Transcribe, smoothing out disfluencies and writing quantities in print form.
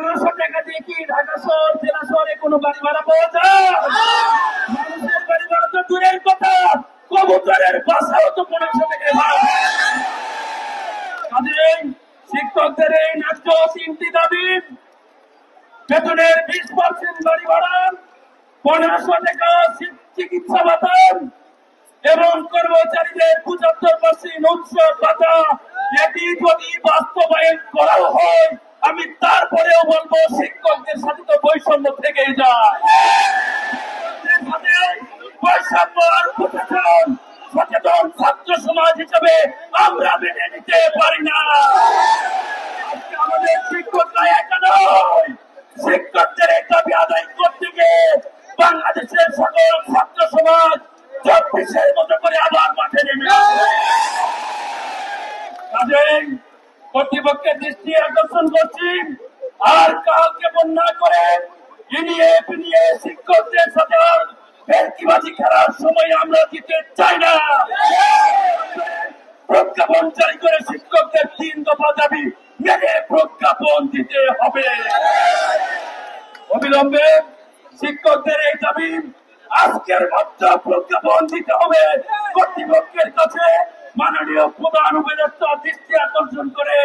1500 টাকা দিয়ে কি ঢাকা শহর জেলা শহরে কোনো বাড়ি ভাড়া পাওয়া যায়? মানুষের বাড়ি ভাড়া তো দূরের কথা, কবুতরের বাসাও তো 1500 টাকায় ভাড়া। কাজেই শিক্ষকদের এই ন্যায্য 3টি দাবি: বেতনের 20% বাড়ি ভাড়া, 1500 টাকা চিকিৎসা ভাতা এবং কর্মচারীদের 75% উৎসব ভাতা, এটি যদি বাস্তবায়ন করা হয়, আমি তারপরেও বলবো শিক্ষকদের সাথে তো বৈষম্য থেকেই যায়। বৈষম্য আর প্রশাসন সচেতন ছাত্র সমাজ হিসেবে আমরা মেনে নিতে পারি না। আজকে আমাদের শিক্ষকরা একা নয়, শিক্ষকদের এই দাবি আদায় করতে গিয়ে বাংলাদেশের সকল ছাত্র সমাজ 24-এর মতো করে আবার মাঠে নেমে আসে। কাজেই কর্তৃপক্ষের দৃষ্টি আকর্ষণ করছি, আর কাউকে বন্যা করে ইনিয়ে শিক্ষকদের সাথে ভেলকিবাজি খেলার সময় আমরা দিতে চাই না। প্রজ্ঞাপন জারি করে শিক্ষকদের 3 দফা দাবি মেনে প্রজ্ঞাপন দিতে হবে। অবিলম্বে শিক্ষকদের এই দাবি আজকের মধ্যে প্রজ্ঞাপন দিতে হবে কর্তৃপক্ষের কাছে। মাননীয় প্রধান উপদেষ্টা দৃষ্টি আকর্ষণ করে